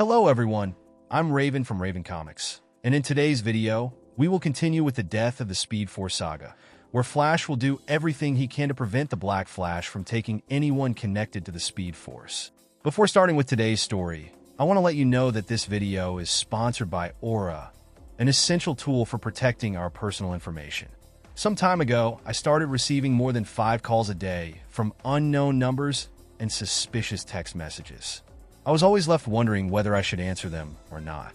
Hello everyone, I'm Raven from Raven Comics, and in today's video, we will continue with the death of the Speed Force saga, where Flash will do everything he can to prevent the Black Flash from taking anyone connected to the Speed Force. Before starting with today's story, I want to let you know that this video is sponsored by Aura, an essential tool for protecting our personal information. Some time ago, I started receiving more than 5 calls a day from unknown numbers and suspicious text messages. I was always left wondering whether I should answer them or not.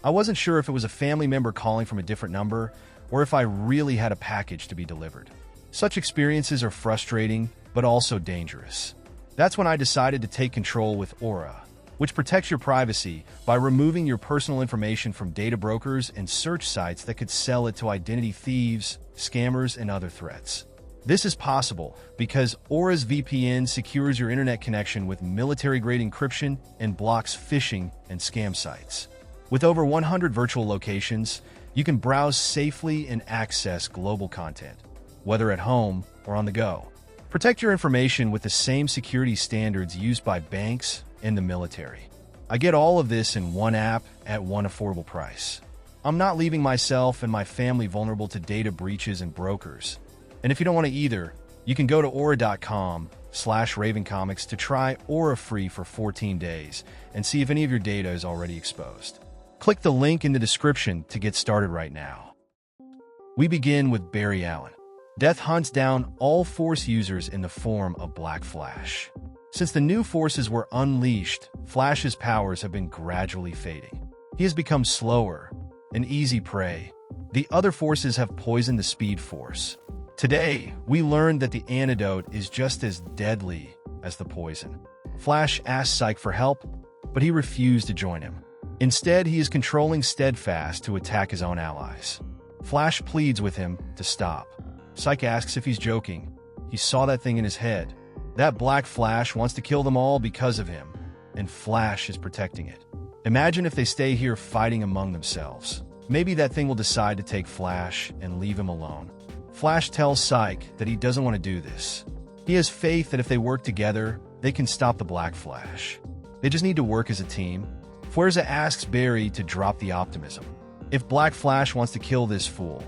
I wasn't sure if it was a family member calling from a different number or if I really had a package to be delivered. Such experiences are frustrating, but also dangerous. That's when I decided to take control with Aura, which protects your privacy by removing your personal information from data brokers and search sites that could sell it to identity thieves, scammers, and other threats. This is possible because Aura's VPN secures your internet connection with military-grade encryption and blocks phishing and scam sites. With over 100 virtual locations, you can browse safely and access global content, whether at home or on the go. Protect your information with the same security standards used by banks and the military. I get all of this in one app at one affordable price. I'm not leaving myself and my family vulnerable to data breaches and brokers. And if you don't want to either, you can go to aura.com/ravencomics to try Aura free for 14 days and see if any of your data is already exposed. Click the link in the description to get started right now. We begin with Barry Allen. Death hunts down all Force users in the form of Black Flash. Since the new forces were unleashed, Flash's powers have been gradually fading. He has become slower, an easy prey. The other forces have poisoned the Speed Force. Today, we learned that the antidote is just as deadly as the poison. Flash asked Psych for help, but he refused to join him. Instead, he is controlling Steadfast to attack his own allies. Flash pleads with him to stop. Psych asks if he's joking. He saw that thing in his head. That Black Flash wants to kill them all because of him, and Flash is protecting it. Imagine if they stay here fighting among themselves. Maybe that thing will decide to take Flash and leave him alone. Flash tells Psych that he doesn't want to do this. He has faith that if they work together, they can stop the Black Flash. They just need to work as a team. Forza asks Barry to drop the optimism. If Black Flash wants to kill this fool,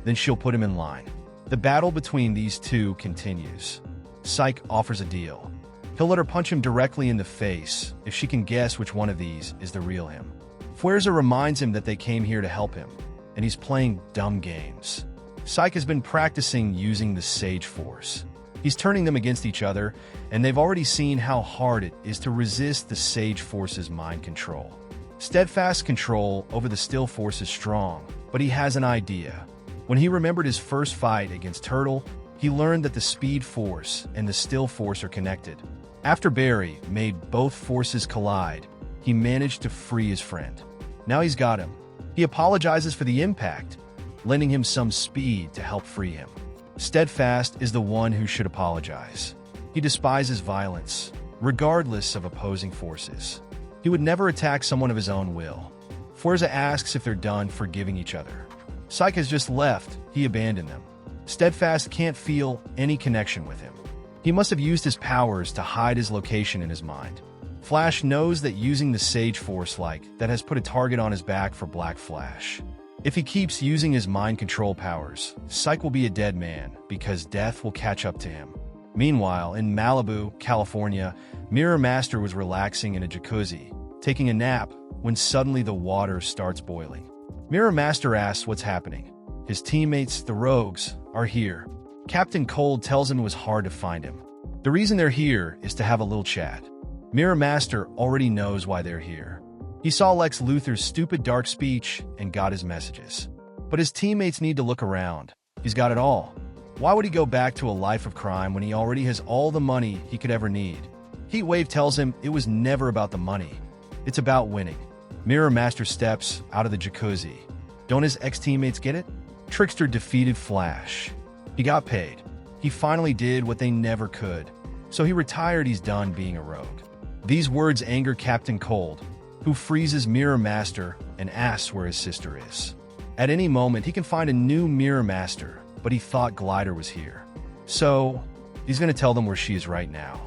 then she'll put him in line. The battle between these two continues. Psych offers a deal. He'll let her punch him directly in the face if she can guess which one of these is the real him. Forza reminds him that they came here to help him, and he's playing dumb games. Psych has been practicing using the Sage Force. He's turning them against each other, and they've already seen how hard it is to resist the Sage Force's mind control. Steadfast's control over the Still Force is strong, but he has an idea. When he remembered his first fight against Turtle, he learned that the Speed Force and the Still Force are connected. After Barry made both forces collide, he managed to free his friend. Now he's got him. He apologizes for the impact, lending him some speed to help free him. Steadfast is the one who should apologize. He despises violence, regardless of opposing forces. He would never attack someone of his own will. Forza asks if they're done forgiving each other. Psych has just left. He abandoned them. Steadfast can't feel any connection with him. He must have used his powers to hide his location in his mind. Flash knows that using the Sage Force that has put a target on his back for Black Flash. If he keeps using his mind control powers, Psych will be a dead man because death will catch up to him. Meanwhile, in Malibu, California, Mirror Master was relaxing in a jacuzzi, taking a nap, when suddenly the water starts boiling. Mirror Master asks what's happening. His teammates, the Rogues, are here. Captain Cold tells him it was hard to find him. The reason they're here is to have a little chat. Mirror Master already knows why they're here. He saw Lex Luthor's stupid dark speech and got his messages. But his teammates need to look around. He's got it all. Why would he go back to a life of crime when he already has all the money he could ever need? Heatwave tells him it was never about the money. It's about winning. Mirror Master steps out of the jacuzzi. Don't his ex-teammates get it? Trickster defeated Flash. He got paid. He finally did what they never could. So he retired. He's done being a rogue. These words anger Captain Cold, who freezes Mirror Master and asks where his sister is. At any moment, he can find a new Mirror Master, but he thought Glider was here. So, he's going to tell them where she is right now.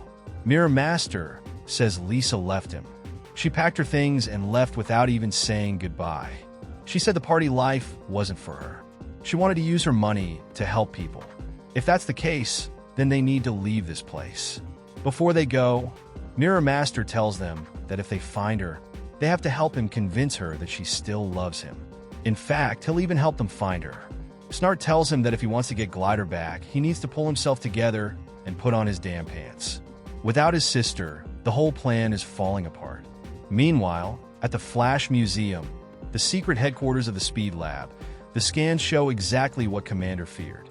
Mirror Master says Lisa left him. She packed her things and left without even saying goodbye. She said the party life wasn't for her. She wanted to use her money to help people. If that's the case, then they need to leave this place. Before they go, Mirror Master tells them that if they find her, they have to help him convince her that she still loves him. In fact, he'll even help them find her. Snart tells him that if he wants to get Glider back, he needs to pull himself together and put on his damn pants. Without his sister, the whole plan is falling apart. Meanwhile, at the Flash Museum, the secret headquarters of the Speed Lab, the scans show exactly what Commander feared.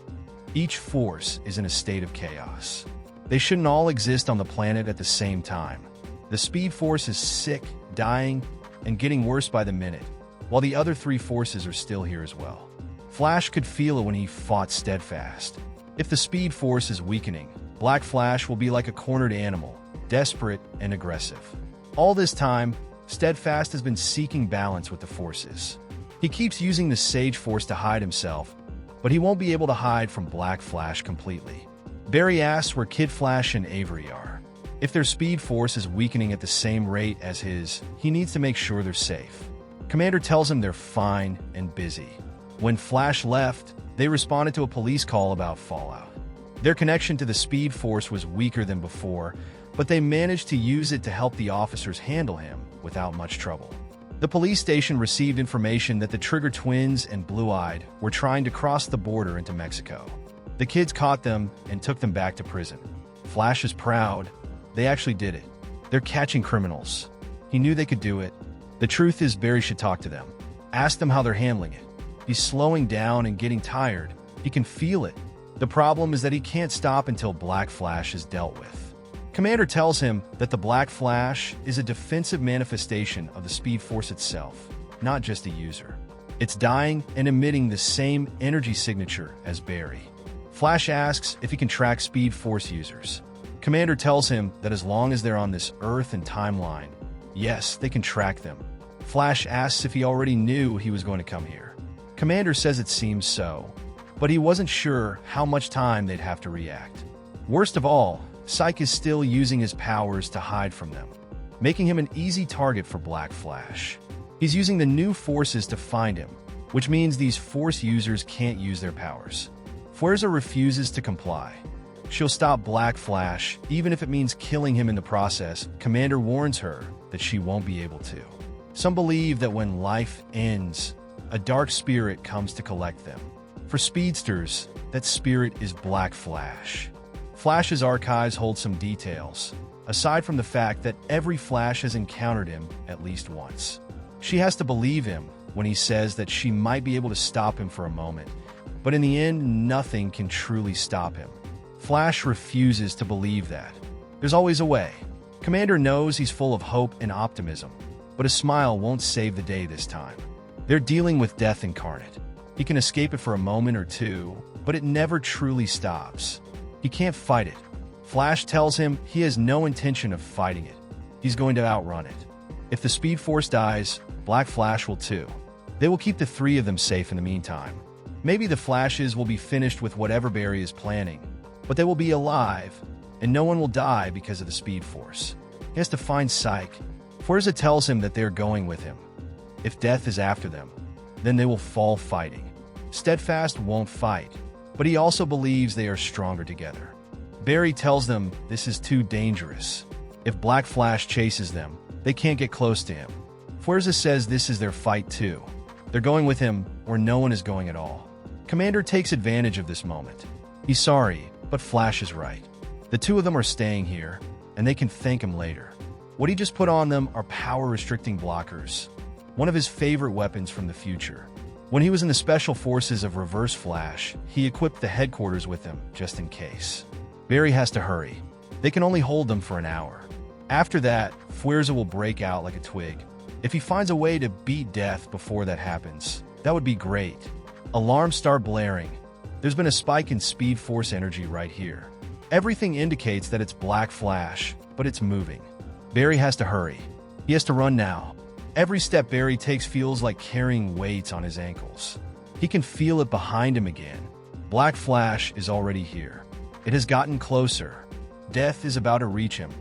Each force is in a state of chaos. They shouldn't all exist on the planet at the same time. The Speed Force is sick, dying, and getting worse by the minute, while the other three forces are still here as well. Flash could feel it when he fought Steadfast. If the Speed Force is weakening, Black Flash will be like a cornered animal, desperate and aggressive. All this time, Steadfast has been seeking balance with the forces. He keeps using the Sage Force to hide himself, but he won't be able to hide from Black Flash completely. Barry asks where Kid Flash and Avery are. If their Speed Force is weakening at the same rate as his, he needs to make sure they're safe. Commander tells him they're fine and busy. When Flash left, they responded to a police call about Fallout. Their connection to the Speed Force was weaker than before, but they managed to use it to help the officers handle him without much trouble. The police station received information that the Trigger Twins and Blue-Eyed were trying to cross the border into Mexico. The kids caught them and took them back to prison. Flash is proud. They actually did it. They're catching criminals. He knew they could do it. The truth is Barry should talk to them. Ask them how they're handling it. He's slowing down and getting tired. He can feel it. The problem is that he can't stop until Black Flash is dealt with. Commander tells him that the Black Flash is a defensive manifestation of the Speed Force itself, not just a user. It's dying and emitting the same energy signature as Barry. Flash asks if he can track Speed Force users. Commander tells him that as long as they're on this Earth and timeline, yes, they can track them. Flash asks if he already knew he was going to come here. Commander says it seems so, but he wasn't sure how much time they'd have to react. Worst of all, Psyche is still using his powers to hide from them, making him an easy target for Black Flash. He's using the new forces to find him, which means these Force users can't use their powers. Forza refuses to comply. She'll stop Black Flash, even if it means killing him in the process. Commander warns her that she won't be able to. Some believe that when life ends, a dark spirit comes to collect them. For speedsters, that spirit is Black Flash. Flash's archives hold some details, aside from the fact that every Flash has encountered him at least once. She has to believe him when he says that she might be able to stop him for a moment, but in the end, nothing can truly stop him. Flash refuses to believe that. There's always a way. Commander knows he's full of hope and optimism, but a smile won't save the day this time. They're dealing with death incarnate. He can escape it for a moment or two, but it never truly stops. He can't fight it. Flash tells him he has no intention of fighting it. He's going to outrun it. If the Speed Force dies, Black Flash will too. They will keep the three of them safe in the meantime. Maybe the Flashes will be finished with whatever Barry is planning, but they will be alive, and no one will die because of the Speed Force. He has to find Psyche. Forza tells him that they're going with him. If death is after them, then they will fall fighting. Steadfast won't fight, but he also believes they are stronger together. Barry tells them this is too dangerous. If Black Flash chases them, they can't get close to him. Forza says this is their fight too. They're going with him, or no one is going at all. Commander takes advantage of this moment. He's sorry, but Flash is right. The two of them are staying here, and they can thank him later. What he just put on them are power-restricting blockers, one of his favorite weapons from the future. When he was in the Special Forces of Reverse Flash, he equipped the headquarters with them, just in case. Barry has to hurry. They can only hold them for an hour. After that, Forza will break out like a twig. If he finds a way to beat death before that happens, that would be great. Alarms start blaring. There's been a spike in Speed Force energy right here. Everything indicates that it's Black Flash, but it's moving. Barry has to hurry. He has to run now. Every step Barry takes feels like carrying weights on his ankles. He can feel it behind him again. Black Flash is already here. It has gotten closer. Death is about to reach him.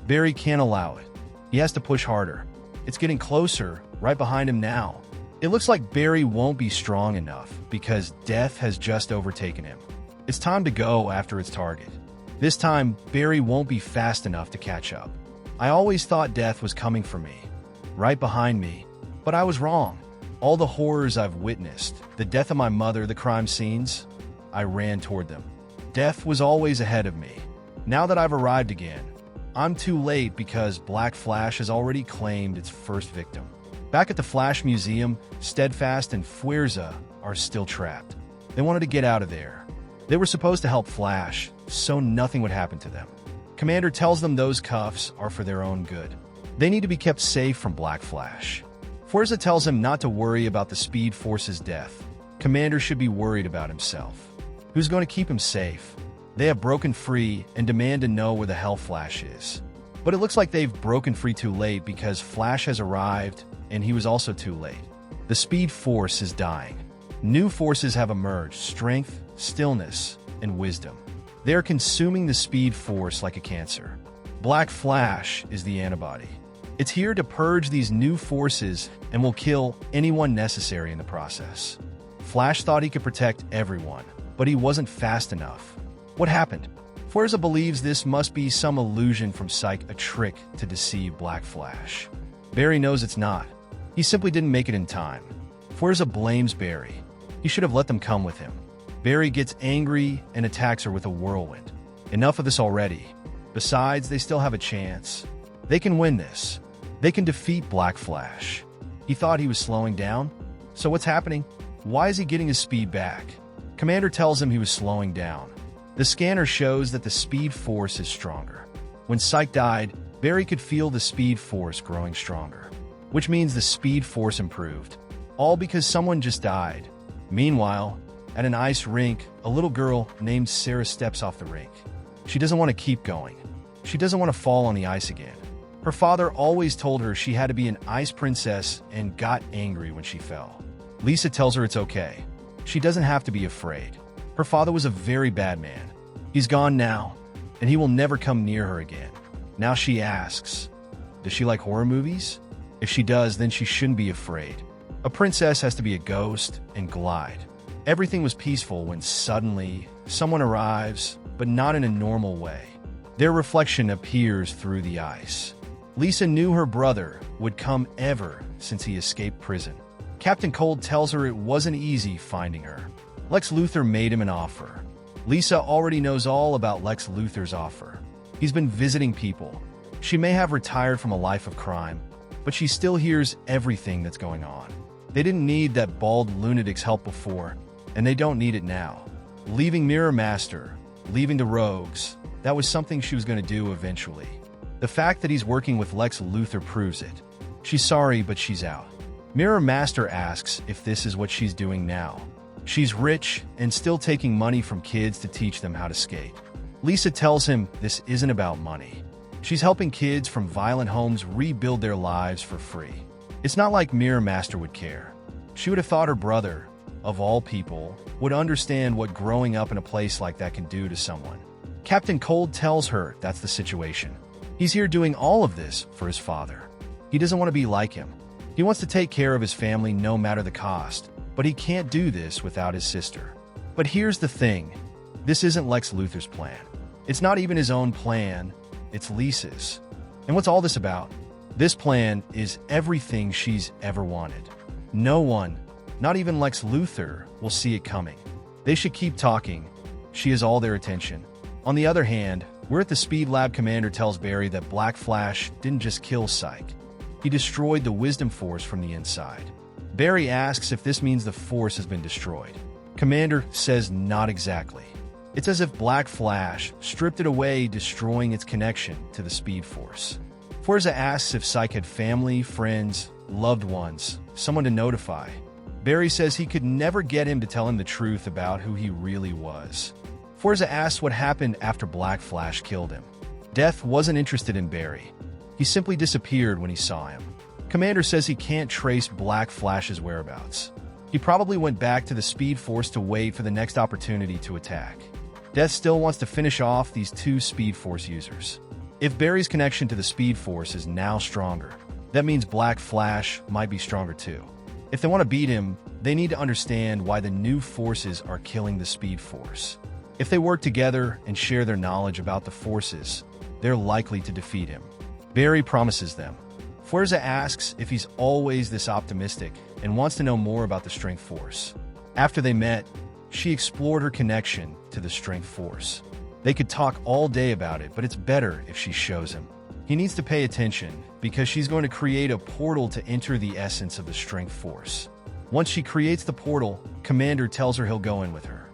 Barry can't allow it. He has to push harder. It's getting closer, right behind him now. It looks like Barry won't be strong enough because Death has just overtaken him. It's time to go after its target. This time, Barry won't be fast enough to catch up. I always thought Death was coming for me, right behind me, but I was wrong. All the horrors I've witnessed, the death of my mother, the crime scenes, I ran toward them. Death was always ahead of me. Now that I've arrived again, I'm too late because Black Flash has already claimed its first victim. Back at the Flash Museum, Steadfast and Forza are still trapped. They wanted to get out of there. They were supposed to help Flash, so nothing would happen to them. Commander tells them those cuffs are for their own good. They need to be kept safe from Black Flash. Forza tells him not to worry about the Speed Force's death. Commander should be worried about himself. Who's going to keep him safe? They have broken free and demand to know where the hell Flash is. But it looks like they've broken free too late because Flash has arrived and he was also too late. The Speed Force is dying. New forces have emerged: strength, stillness, and wisdom. They are consuming the Speed Force like a cancer. Black Flash is the antibody. It's here to purge these new forces and will kill anyone necessary in the process. Flash thought he could protect everyone, but he wasn't fast enough. What happened? Forza believes this must be some illusion from Psyche, a trick to deceive Black Flash. Barry knows it's not. He simply didn't make it in time. Forza blames Barry. He should have let them come with him. Barry gets angry and attacks her with a whirlwind. Enough of this already. Besides, they still have a chance. They can win this. They can defeat Black Flash. He thought he was slowing down? So what's happening? Why is he getting his speed back? Commander tells him he was slowing down. The scanner shows that the Speed Force is stronger. When Psyche died, Barry could feel the Speed Force growing stronger, which means the Speed Force improved. All because someone just died. Meanwhile, at an ice rink, a little girl named Sarah steps off the rink. She doesn't want to keep going. She doesn't want to fall on the ice again. Her father always told her she had to be an ice princess and got angry when she fell. Lisa tells her it's okay. She doesn't have to be afraid. Her father was a very bad man. He's gone now, and he will never come near her again. Now she asks, does she like horror movies? If she does, then she shouldn't be afraid. A princess has to be a ghost and glide. Everything was peaceful when suddenly someone arrives, but not in a normal way. Their reflection appears through the ice. Lisa knew her brother would come ever since he escaped prison. Captain Cold tells her it wasn't easy finding her. Lex Luthor made him an offer. Lisa already knows all about Lex Luthor's offer. He's been visiting people. She may have retired from a life of crime, but she still hears everything that's going on. They didn't need that bald lunatic's help before, and they don't need it now. Leaving Mirror Master, leaving the Rogues, that was something she was going to do eventually. The fact that he's working with Lex Luthor proves it. She's sorry, but she's out. Mirror Master asks if this is what she's doing now. She's rich and still taking money from kids to teach them how to skate. Lisa tells him this isn't about money. She's helping kids from violent homes rebuild their lives for free. It's not like Mirror Master would care. She would have thought her brother, of all people, would understand what growing up in a place like that can do to someone. Captain Cold tells her that's the situation. He's here doing all of this for his father. He doesn't want to be like him. He wants to take care of his family no matter the cost, but he can't do this without his sister. But here's the thing. This isn't Lex Luthor's plan. It's not even his own plan. It's Lisa's. And what's all this about? This plan is everything she's ever wanted. No one, not even Lex Luthor, will see it coming. They should keep talking. She has all their attention. On the other hand, we're at the Speed Lab. Commander tells Barry that Black Flash didn't just kill Psyche. He destroyed the Wisdom Force from the inside. Barry asks if this means the Force has been destroyed. Commander says not exactly. It's as if Black Flash stripped it away, destroying its connection to the Speed Force. Forza asks if Psyche had family, friends, loved ones, someone to notify. Barry says he could never get him to tell him the truth about who he really was. Forza asks what happened after Black Flash killed him. Death wasn't interested in Barry. He simply disappeared when he saw him. Commander says he can't trace Black Flash's whereabouts. He probably went back to the Speed Force to wait for the next opportunity to attack. Death still wants to finish off these two Speed Force users. If Barry's connection to the Speed Force is now stronger, That means Black Flash might be stronger too. If they want to beat him, they need to understand why the new forces are killing the Speed Force. If they work together and share their knowledge about the forces, they're likely to defeat him. Barry promises them. Forza asks if he's always this optimistic and wants to know more about the Strength Force. After they met, she explored her connection to the Strength Force. They could talk all day about it, but it's better if she shows him. He needs to pay attention because she's going to create a portal to enter the essence of the Strength Force. Once she creates the portal, Commander tells her he'll go in with her.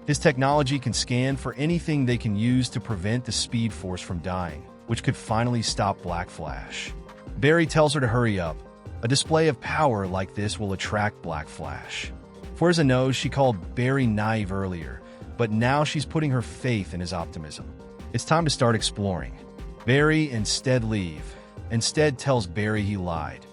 His technology can scan for anything they can use to prevent the Speed Force from dying, which could finally stop Black Flash. Barry tells her to hurry up. A display of power like this will attract Black Flash. Forza knows she called Barry naive earlier, but now she's putting her faith in his optimism. It's time to start exploring. Barry and Stead leave, and Stead tells Barry he lied.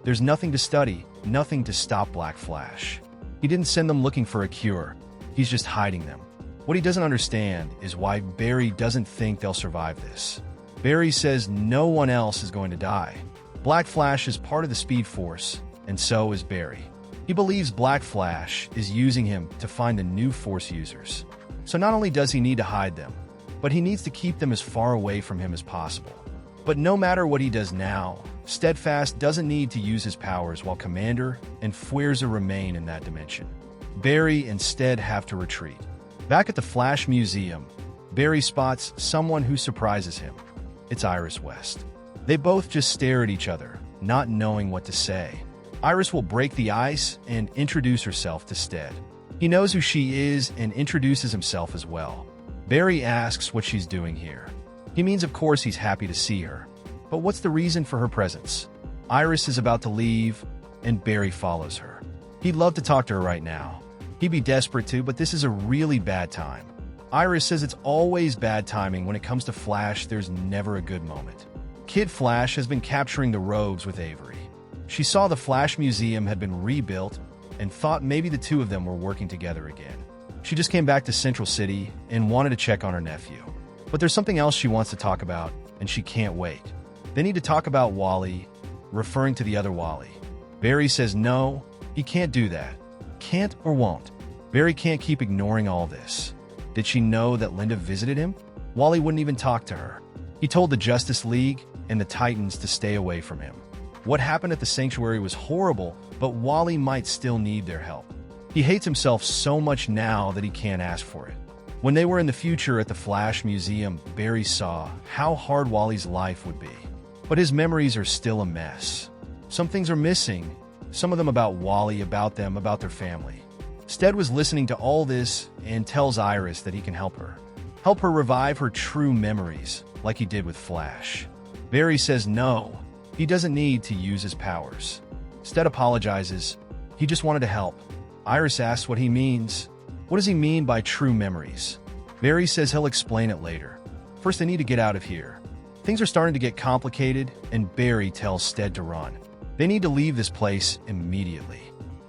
There's nothing to study, nothing to stop Black Flash. He didn't send them looking for a cure. He's just hiding them. What he doesn't understand is why Barry doesn't think they'll survive this. Barry says no one else is going to die. Black Flash is part of the Speed Force, and so is Barry. He believes Black Flash is using him to find the new Force users. So not only does he need to hide them, but he needs to keep them as far away from him as possible. But no matter what he does now, Steadfast doesn't need to use his powers while Commander and Forza remain in that dimension. Barry instead have to retreat. Back at the Flash Museum, Barry spots someone who surprises him. It's Iris West. They both just stare at each other, not knowing what to say. Iris will break the ice and introduce herself to Stead. He knows who she is and introduces himself as well. Barry asks what she's doing here. He means of course he's happy to see her. But what's the reason for her presence? Iris is about to leave, and Barry follows her. He'd love to talk to her right now. He'd be desperate to, but this is a really bad time. Iris says it's always bad timing. When it comes to Flash, there's never a good moment. Kid Flash has been capturing the rogues with Avery. She saw the Flash Museum had been rebuilt and thought maybe the two of them were working together again. She just came back to Central City and wanted to check on her nephew. But there's something else she wants to talk about, and she can't wait. They need to talk about Wally, referring to the other Wally. Barry says no, he can't do that. Can't or won't. Barry can't keep ignoring all this. Did she know that Linda visited him? Wally wouldn't even talk to her. He told the Justice League and the Titans to stay away from him. What happened at the Sanctuary was horrible, but Wally might still need their help. He hates himself so much now that he can't ask for it. When they were in the future at the Flash Museum, Barry saw how hard Wally's life would be. But his memories are still a mess. Some things are missing, some of them about Wally, about them, about their family. Stead was listening to all this and tells Iris that he can help her. Help her revive her true memories, like he did with Flash. Barry says no, he doesn't need to use his powers. Stead apologizes. He just wanted to help. Iris asks what he means. What does he mean by true memories? Barry says he'll explain it later. First, they need to get out of here. Things are starting to get complicated, and Barry tells Stead to run. They need to leave this place immediately.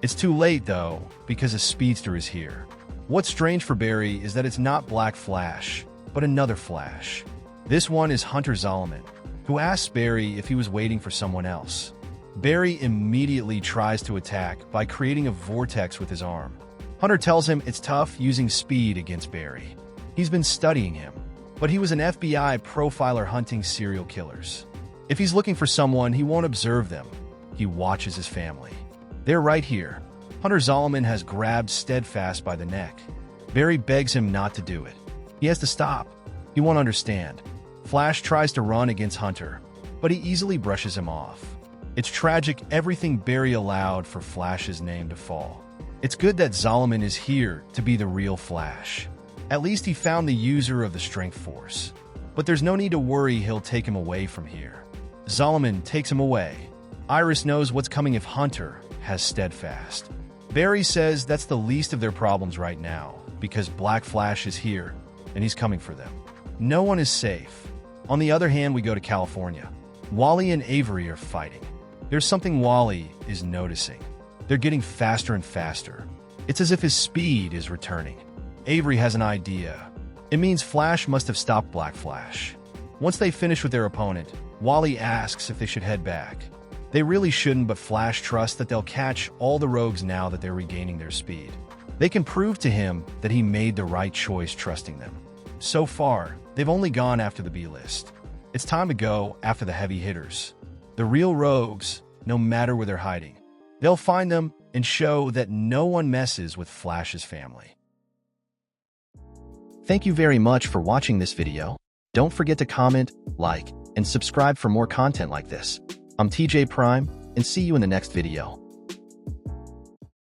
It's too late, though, because a speedster is here. What's strange for Barry is that it's not Black Flash, but another Flash. This one is Hunter Zolomon, who asks Barry if he was waiting for someone else. Barry immediately tries to attack by creating a vortex with his arm. Hunter tells him it's tough using speed against Barry. He's been studying him, but he was an FBI profiler hunting serial killers. If he's looking for someone, he won't observe them. He watches his family. They're right here. Hunter Zolomon has grabbed Steadfast by the neck. Barry begs him not to do it. He has to stop. He won't understand. Flash tries to run against Hunter, but he easily brushes him off. It's tragic everything Barry allowed for Flash's name to fall. It's good that Zolomon is here to be the real Flash. At least he found the user of the Strength Force. But there's no need to worry he'll take him away from here. Zolomon takes him away. Iris knows what's coming if Hunter has Steadfast. Barry says that's the least of their problems right now, because Black Flash is here, and he's coming for them. No one is safe. On the other hand, we go to California. Wally and Avery are fighting. There's something Wally is noticing. They're getting faster and faster. It's as if his speed is returning. Avery has an idea. It means Flash must have stopped Black Flash. Once they finish with their opponent, Wally asks if they should head back. They really shouldn't, but Flash trusts that they'll catch all the rogues now that they're regaining their speed. They can prove to him that he made the right choice trusting them. So far, they've only gone after the B-list. It's time to go after the heavy hitters. The real rogues, no matter where they're hiding. They'll find them and show that no one messes with Flash's family. Thank you very much for watching this video. Don't forget to comment, like, and subscribe for more content like this. I'm TJ Prime, and see you in the next video.